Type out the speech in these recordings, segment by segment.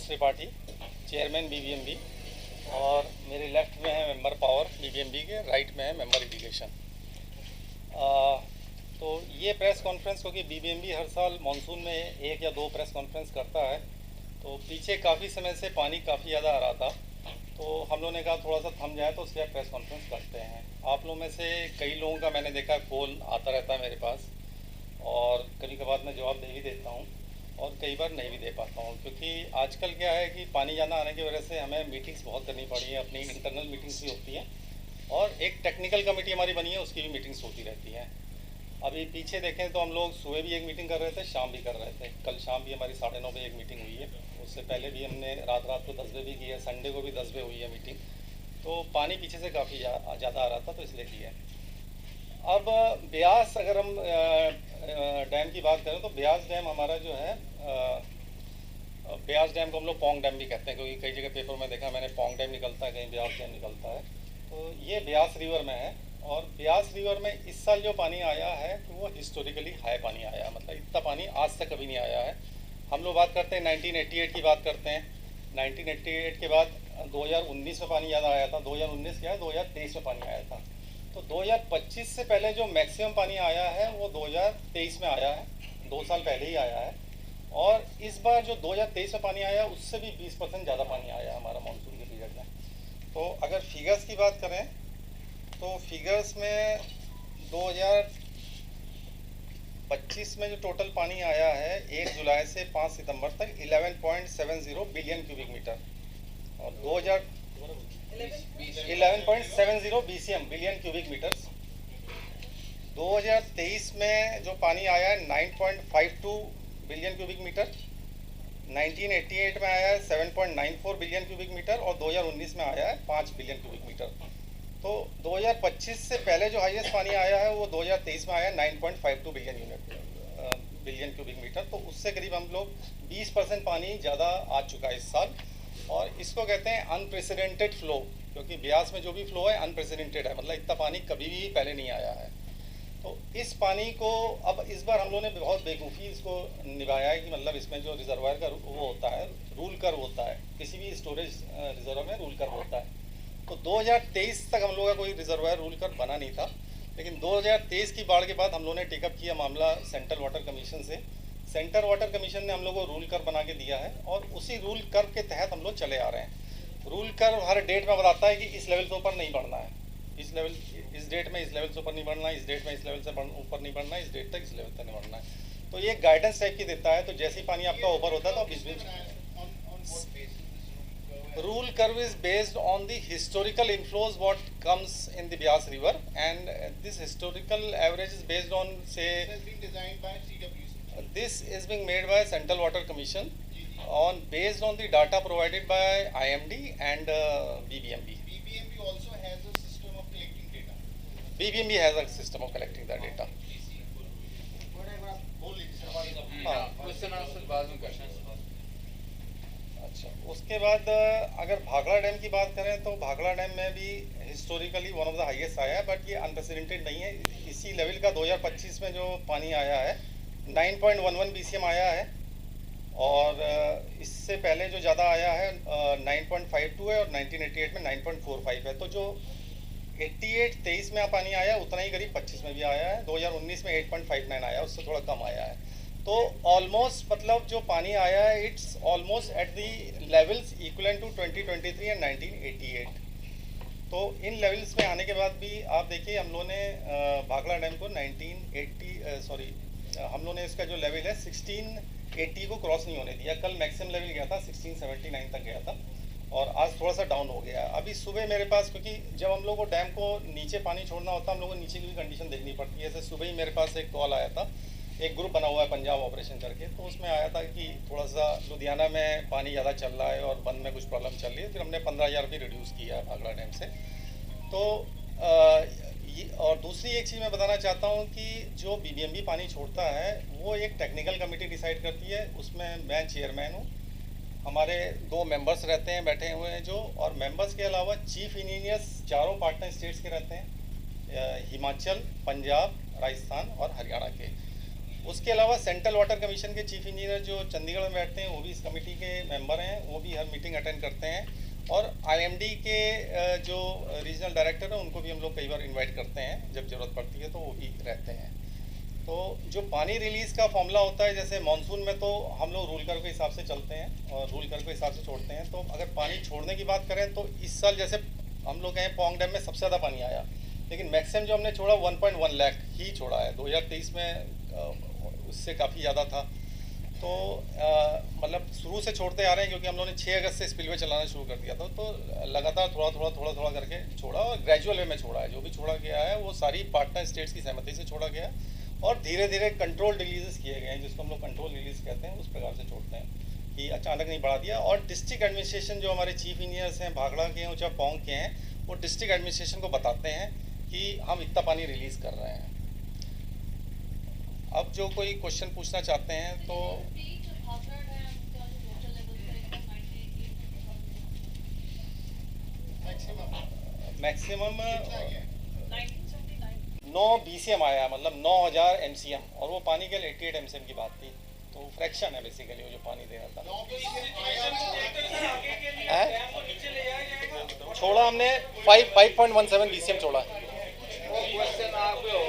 Tripathi, chairman BBMB, और मेरे left में है मेंबर पावर बीबीएमबी के, राइट में है मेंबर इरिगेशन। तो ये प्रेस कॉन्फ्रेंस, क्योंकि बीबीएमबी हर साल मानसून में एक या दो प्रेस कॉन्फ्रेंस करता है, तो पीछे काफ़ी समय से पानी काफ़ी ज़्यादा आ रहा था, तो हम लोगों ने कहा थोड़ा सा थम जाए तो उसके बाद प्रेस कॉन्फ्रेंस करते हैं। आप लोगों में से कई लोगों का मैंने देखा कॉल आता रहता है मेरे पास, और कभी कभार मैं जवाब दे भी देता हूँ और कई बार नहीं भी दे पाता हूँ, क्योंकि आजकल क्या है कि पानी ज़्यादा आने की वजह से हमें मीटिंग्स बहुत करनी पड़ी हैं, अपनी इंटरनल मीटिंग्स भी होती हैं, और एक टेक्निकल कमेटी हमारी बनी है, उसकी भी मीटिंग्स होती रहती हैं। अभी पीछे देखें तो हम लोग सुबह भी एक मीटिंग कर रहे थे, शाम भी कर रहे थे। कल शाम भी हमारी 9:30 बजे एक मीटिंग हुई है, उससे पहले भी हमने रात को 10 बजे भी की है, संडे को भी 10 बजे हुई है मीटिंग। तो पानी पीछे से काफ़ी ज़्यादा आ रहा था, तो इसलिए की है। अब ब्यास, अगर हम डैम की बात करें तो ब्यास डैम हमारा जो है, ब्यास डैम को हम लोग पोंग डैम भी कहते हैं, क्योंकि कई जगह पेपर में देखा मैंने पोंग डैम निकलता है, कहीं ब्यास डैम निकलता है। तो ये ब्यास रिवर में है, और ब्यास रिवर में इस साल जो पानी आया है तो वो हिस्टोरिकली हाई पानी आया है, मतलब इतना पानी आज तक कभी नहीं आया है। हम लोग बात करते हैं 1988 की बात करते हैं, 1988 के बाद 2019 में पानी ज़्यादा आया था, 2019 क्या है 2023 में पानी आया था। तो 2025 से पहले जो मैक्सिमम पानी आया है वो 2023 में आया है, 2 साल पहले ही आया है। और इस बार जो 2023 में पानी आया उससे भी 20% ज़्यादा पानी आया हमारा मानसून के पीरियड में। तो अगर फिगर्स की बात करें तो फिगर्स में 2025 में जो टोटल पानी आया है 1 जुलाई से 5 सितंबर तक 11.70 बिलियन क्यूबिक मीटर, और 11.70 BCM बिलियन क्यूबिक मीटर्स। 2023 में जो पानी आया है 9.52 बिलियन क्यूबिक मीटर, 1988 में आया है 7.94 बिलियन क्यूबिक मीटर, और 2019 में आया है 5 बिलियन क्यूबिक मीटर। तो 2025 से पहले जो हाईएस्ट पानी आया है वो 2023 में आया 9.52 बिलियन क्यूबिक मीटर। तो उससे करीब हम लोग 20% पानी ज़्यादा आ चुका है इस साल, और इसको कहते हैं अनप्रेसिडेंटेड फ्लो, क्योंकि ब्यास में जो भी फ्लो है अनप्रेसिडेंटेड है, मतलब इतना पानी कभी भी पहले नहीं आया है। तो इस पानी को अब इस बार हम लोगों ने बहुत बेवकूफ़ी इसको निभाया है, कि मतलब इसमें जो रिजर्वायर का वो होता है, रूल कर्व होता है, किसी भी स्टोरेज रिजर्व में रूल कर्व होता है। तो 2023 तक हम लोग का कोई रिजर्वायर रूल कर्व बना नहीं था, लेकिन 2023 की बाढ़ के बाद हम लोगों ने टेकअप किया मामला सेंट्रल वाटर कमीशन से। सेंट्रल वाटर कमीशन ने हम लोग को रूल कर्व बना के दिया है, और उसी रूल कर्व के तहत हम लोग चले आ रहे हैं। रूल कर्व हर डेट में बताता है कि इस लेवल से ऊपर नहीं बढ़ना है, इस लेवल, इस डेट में इस लेवल से ऊपर नहीं बढ़ना है, इस डेट में इस लेवल से ऊपर नहीं बढ़ना है, इस डेट तक इस लेवल तक नहीं बढ़ना है। तो ये गाइडेंस टाइप की देता है, तो जैसे ही पानी आपका ऊपर होता है तो आप इस rule curve is based on the historical inflows what comes in the Beas river, and this historical average is based on, say, it has been designed by CWC. This is being made by Central Water Commission on based on the data provided by IMD and BBMB. BBMB also has a system of collecting data. BBMB has a system of collecting the data. अच्छा, उसके बाद अगर Bhakra dam की बात करें तो Bhakra dam में भी historically one of the highest आया है, बट ये अनप्रेसिडेंटेड नहीं है। इसी लेवल का 2025 में जो पानी आया है 9.11 BCM आया है, और इससे पहले जो ज़्यादा आया है 9.52 है, और 1988 में 9.45 है। तो जो 23 में पानी आया उतना ही करीब 25 में भी आया है। 2019 में 8.59 आया, उससे थोड़ा कम आया है। तो ऑलमोस्ट मतलब जो पानी आया है it's almost at the levels equivalent to 2023 and 1988। तो इन लेवल्स में आने के बाद भी आप देखिए हम लोगों ने भाखड़ा डैम को 1980 हम लोगों ने इसका जो लेवल है 1680 को क्रॉस नहीं होने दिया। कल मैक्सिमम लेवल गया था 1679 तक गया था, और आज थोड़ा सा डाउन हो गया। अभी सुबह मेरे पास, क्योंकि जब हम लोग को डैम को नीचे पानी छोड़ना होता है हम लोग को नीचे की भी कंडीशन देखनी पड़ती है। जैसे सुबह ही मेरे पास एक कॉल आया था, एक ग्रुप बना हुआ है पंजाब ऑपरेशन करके, तो उसमें आया था कि थोड़ा सा लुधियाना में पानी ज़्यादा चल रहा है और बंद में कुछ प्रॉब्लम चल रही है। फिर हमने 15,000 भी रिड्यूस किया है भाखड़ा डैम से। तो और दूसरी एक चीज़ मैं बताना चाहता हूँ कि जो बीबीएमबी पानी छोड़ता है वो एक टेक्निकल कमेटी डिसाइड करती है, उसमें मैं चेयरमैन हूँ, हमारे 2 मेंबर्स रहते हैं बैठे हुए हैं जो, और मेंबर्स के अलावा चीफ इंजीनियर्स 4 पार्टनर स्टेट्स के रहते हैं, हिमाचल, पंजाब, राजस्थान और हरियाणा के। उसके अलावा सेंट्रल वाटर कमीशन के चीफ इंजीनियर जो चंडीगढ़ में बैठते हैं वो भी इस कमेटी के मेंबर हैं, वो भी हर मीटिंग अटेंड करते हैं। और आईएमडी के जो रीजनल डायरेक्टर हैं उनको भी हम लोग कई बार इनवाइट करते हैं, जब ज़रूरत पड़ती है तो वो भी रहते हैं। तो जो पानी रिलीज़ का फॉर्मूला होता है, जैसे मानसून में तो हम लोग रूल कर के हिसाब से चलते हैं और रूल कर के हिसाब से छोड़ते हैं। तो अगर पानी छोड़ने की बात करें तो इस साल जैसे हम लोग कहें पोंग डैम में सबसे ज़्यादा पानी आया, लेकिन मैक्सिमम जो हमने छोड़ा 1.1 लाख ही छोड़ा है। 2023 में उससे काफ़ी ज़्यादा था। तो मतलब शुरू से छोड़ते आ रहे हैं, क्योंकि हम लोगों ने 6 अगस्त से स्पिलवे चलाना शुरू कर दिया था। तो लगातार थोड़ा करके छोड़ा और ग्रेजुअल वे में छोड़ा है। जो भी छोड़ा गया है वो सारी पार्टनर स्टेट्स की सहमति से छोड़ा गया है और धीरे धीरे कंट्रोल रिलीजेस किए गए हैं, जिसको हम लोग कंट्रोल रिलीज कहते हैं। उस प्रकार से छोड़ते हैं कि अचानक नहीं बढ़ा दिया। और डिस्ट्रिक्ट एडमिनिस्ट्रेशन जो हमारे चीफ इंजीनियर्स हैं, भाखड़ा के हैं चाहे पोंग के हैं, वो डिस्ट्रिक्ट एडमिनिस्ट्रेशन को बताते हैं कि हम इतना पानी रिलीज कर रहे हैं। अब जो कोई क्वेश्चन पूछना चाहते हैं तो मैक्सिमम 9 BCM आया, मतलब 9000 MCM, और वो पानी के लिए 88 MCM की बात थी। तो फ्रैक्शन है बेसिकली वो जो पानी दे रहा था। छोड़ा हमने 5.17 BCM छोड़ा है।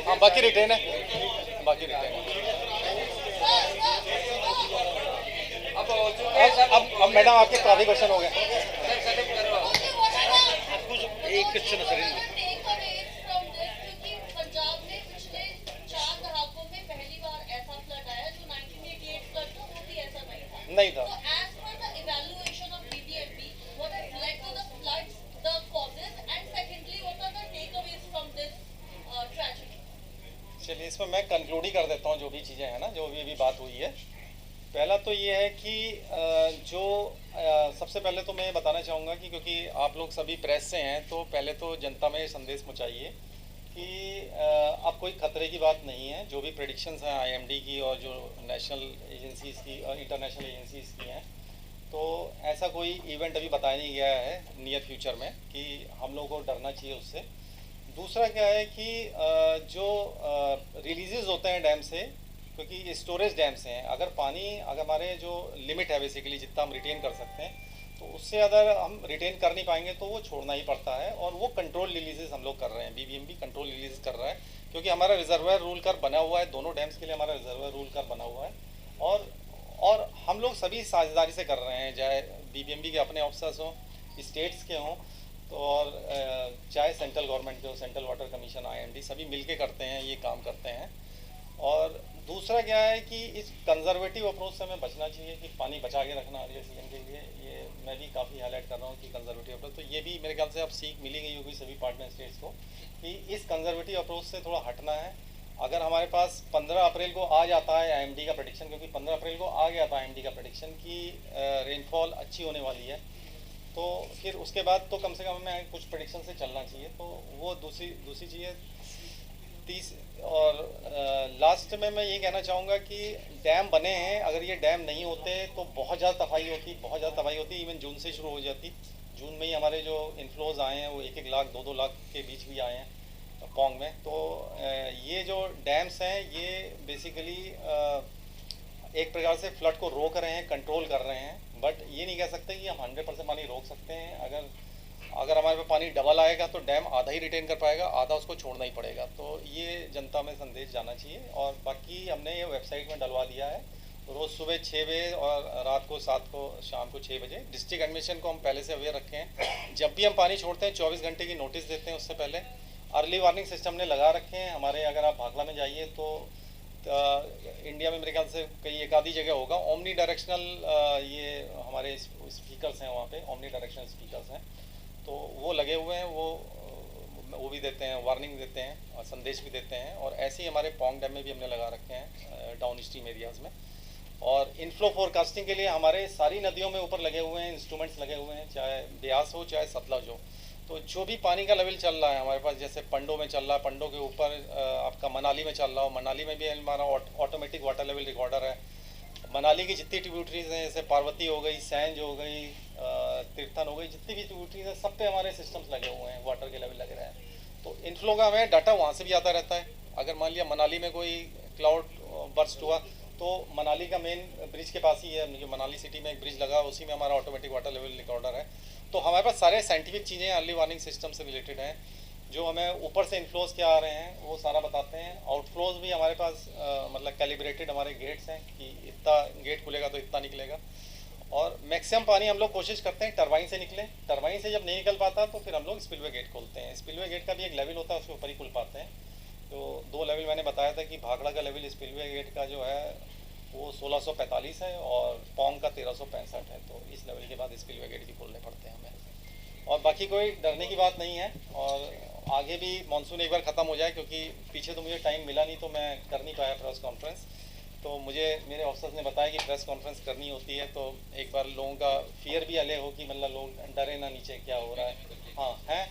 हाँ, बाकी रिटेन है, बाकी रिटेन है। अब मैडम आपके काफी क्वेश्चन हो गए। एक क्वेश्चन सर नहीं था। चलिए इसमें मैं कंक्लूड ही कर देता हूँ जो भी चीज़ें हैं ना, जो भी अभी बात हुई है। पहला तो ये है कि सबसे पहले तो मैं ये बताना चाहूँगा कि क्योंकि आप लोग सभी प्रेस से हैं, तो पहले तो जनता में संदेश पहुँचाइए कि अब कोई खतरे की बात नहीं है। जो भी प्रेडिक्शंस हैं आईएमडी की और जो नेशनल एजेंसीज़ की और इंटरनेशनल एजेंसीज़ की हैं, तो ऐसा कोई इवेंट अभी बताया नहीं गया है नियर फ्यूचर में कि हम लोगों को डरना चाहिए उससे। दूसरा क्या है कि जो रिलीजेस होते हैं डैम से, क्योंकि ये स्टोरेज डैम्स हैं, अगर हमारे जो लिमिट है बेसिकली जितना हम रिटेन कर सकते हैं, तो उससे अगर हम रिटेन कर नहीं पाएंगे तो वो छोड़ना ही पड़ता है। और वो कंट्रोल रिलीजेस हम लोग कर रहे हैं, बीबीएमबी कंट्रोल रिलीज कर रहा है, क्योंकि हमारा रिजर्वायर रूल कर बना हुआ है। दोनों डैम्स के लिए हमारा रिजर्वायर रूल कर बना हुआ है और हम लोग सभी साझेदारी से कर रहे हैं, चाहे बीबीएमबी के अपने ऑफिसर्स हों, स्टेट्स के हों, तो और चाहे सेंट्रल गवर्नमेंट के हो, सेंट्रल वाटर कमीशन, आईएमडी, सभी मिलके करते हैं, ये काम करते हैं। और दूसरा क्या है कि इस कंजर्वेटिव अप्रोच से हमें बचना चाहिए कि पानी बचा के रखना सीजन के लिए। ये मैं भी काफ़ी हाईलाइट कर रहा हूँ कि कंजर्वेटिव अप्रोच, तो ये भी मेरे ख्याल से अब सीख मिली गई होगी सभी पार्टनर स्टेट्स को कि इस कंजर्वेटिव अप्रोच से थोड़ा हटना है। अगर हमारे पास 15 अप्रैल को आ जाता है आईएमडी का प्रेडिक्शन, क्योंकि 15 अप्रैल को आ गया था आईएमडी का प्रेडिक्शन कि रेनफॉल अच्छी होने वाली है, तो फिर उसके बाद तो कम से कम हमें कुछ प्रेडिक्शन से चलना चाहिए। तो वो दूसरी चीज़ है। और लास्ट में मैं ये कहना चाहूँगा कि डैम बने हैं, अगर ये डैम नहीं होते तो बहुत ज़्यादा तबाही होती, इवन जून से शुरू हो जाती। जून में ही हमारे जो इन्फ्लोज आए हैं वो 1-1 लाख 2-2 लाख के बीच भी आए हैं पोंग में। तो ये जो डैम्स हैं ये बेसिकली एक प्रकार से फ्लड को रोक रहे हैं, कंट्रोल कर रहे हैं। बट ये नहीं कह सकते कि हम 100% पानी रोक सकते हैं। अगर हमारे पे पानी डबल आएगा तो डैम आधा ही रिटेन कर पाएगा, आधा उसको छोड़ना ही पड़ेगा। तो ये जनता में संदेश जाना चाहिए। और बाकी हमने ये वेबसाइट में डलवा दिया है, रोज़ सुबह 6 बजे और रात को शाम को 6 बजे। डिस्ट्रिक्ट एडमिनिस्ट्रेशन को हम पहले से अवेयर रखे हैं। जब भी हम पानी छोड़ते हैं 24 घंटे की नोटिस देते हैं, उससे पहले अर्ली वार्निंग सिस्टम ने लगा रखे हैं हमारे। अगर आप भाखड़ा में जाइए तो इंडिया में मेरे ख्याल से एक आधी जगह होगा ओमनी डायरेक्शनल, ये हमारे स्पीकर्स हैं वहाँ पे, ओमनी डायरेक्शनल स्पीकर्स हैं, तो वो लगे हुए हैं। वो भी देते हैं, वार्निंग देते हैं और संदेश भी देते हैं। और ऐसे ही हमारे पोंग डैम में भी हमने लगा रखे हैं डाउन स्ट्रीम एरियाज़ में। और इनफ्लो फोरकास्टिंग के लिए हमारे सारी नदियों में ऊपर लगे हुए हैं इंस्ट्रूमेंट्स लगे हुए हैं, चाहे ब्यास हो चाहे सतलज हो। तो जो भी पानी का लेवल चल रहा है हमारे पास, जैसे पंडो में चल रहा है, पंडो के ऊपर आपका मनाली में चल रहा हो, मनाली में भी हमारा ऑटोमेटिक वाटर लेवल रिकॉर्डर है। मनाली की जितनी ट्रिब्यूटरीज हैं, जैसे पार्वती हो गई, सैंज हो गई, तीर्थन हो गई, जितनी भी ट्रिब्यूटरीज हैं सब पे हमारे सिस्टम्स लगे हुए हैं, वाटर के लेवल लगे रहे हैं। तो इनफ्लो का हमें डाटा वहाँ से भी आता रहता है। अगर मान लिया मनाली में कोई क्लाउड बर्स्ट हुआ। तो मनाली का मेन ब्रिज के पास ही है, जो मनाली सिटी में एक ब्रिज लगा, उसी में हमारा ऑटोमेटिक वाटर लेवल रिकॉर्डर है। तो हमारे पास सारे साइंटिफिक चीज़ें अर्ली वार्निंग सिस्टम से रिलेटेड हैं, जो हमें ऊपर से इनफ्लोज क्या आ रहे हैं वो सारा बताते हैं। आउटफ्लोज भी हमारे पास मतलब कैलिब्रेटेड हमारे गेट्स हैं कि इतना गेट खुलेगा तो इतना निकलेगा। और मैक्सिमम पानी हम लोग कोशिश करते हैं टरबाइन से निकले। टरबाइन से जब नहीं निकल पाता तो फिर हम लोग स्पिलवे गेट खोलते हैं। स्पिलवे गेट का भी एक लेवल होता है, उसके ऊपर ही खुल पाते हैं। तो 2 लेवल मैंने बताया था कि भाखड़ा का लेवल स्पिलवे गेट का जो है वो 1645 है और पोंग का 1365 है। तो इस लेवल के बाद स्पिलवे गेट भी खोलने पड़ते हैं हमें। और बाकी कोई डरने की बात नहीं है। और आगे भी मानसून एक बार ख़त्म हो जाए, क्योंकि पीछे तो मुझे टाइम मिला नहीं तो मैं कर नहीं पाया प्रेस कॉन्फ्रेंस। तो मुझे मेरे ऑफिसर्स ने बताया कि प्रेस कॉन्फ्रेंस करनी होती है, तो एक बार लोगों का फियर भी अलग हो कि मतलब लोग डरे ना नीचे क्या हो रहा है। हाँ है,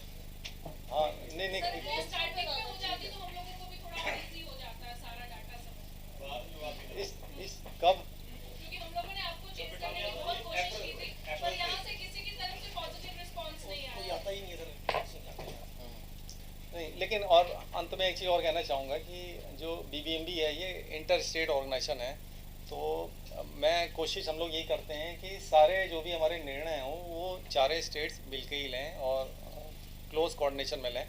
हाँ नहीं नहीं इस कब क्योंकि हम लोगों ने आपको चेक करने की बहुत कोशिश की थी, पर यहाँ से किसी की तरफ से पॉजिटिव रिस्पांस नहीं आया। नहीं, लेकिन और अंत में एक चीज़ और कहना चाहूँगा कि जो BBMB है ये इंटर स्टेट ऑर्गेनाइजेशन है। तो मैं कोशिश हम लोग यही करते हैं कि सारे जो भी हमारे निर्णय हों वो चारे स्टेट्स मिलके ही लें और क्लोज कोऑर्डिनेशन में लें।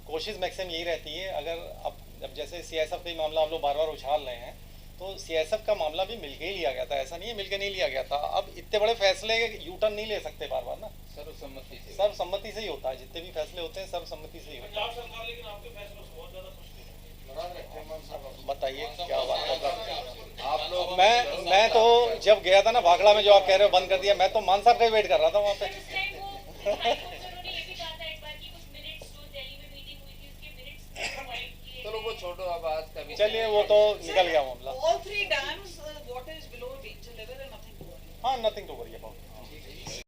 कोशिश मैक्सिमम यही रहती है। अगर अब जैसे CSF का ही मामला हम लोग बार बार उछाल रहे हैं, तो CSF का मामला भी मिलके ही लिया गया था, ऐसा नहीं है मिलके नहीं लिया गया था। अब इतने बड़े फैसले यूटर्न नहीं ले सकते बार बार ना, सर्वसम्मति से ही होता है। जितने भी फैसले होते हैं सर्वसम्मति से ही होता है। सरकार लेकिन आपके फैसलों से बहुत ज्यादा खुश थी। बताइए क्या बात है आप लोग। मैं तो जब गया था ना भाखड़ा में, जो आप कह रहे हो बंद कर दिया, मैं तो मान साहब का ही वेट कर रहा था वहाँ पे। चलो वो छोड़ो, अब आज का भी चलिए वो तो निकल गया मामला। All 3 dams, water is below danger level and nothing to worry. हाँ, नथिंग टू वरी अबाउट।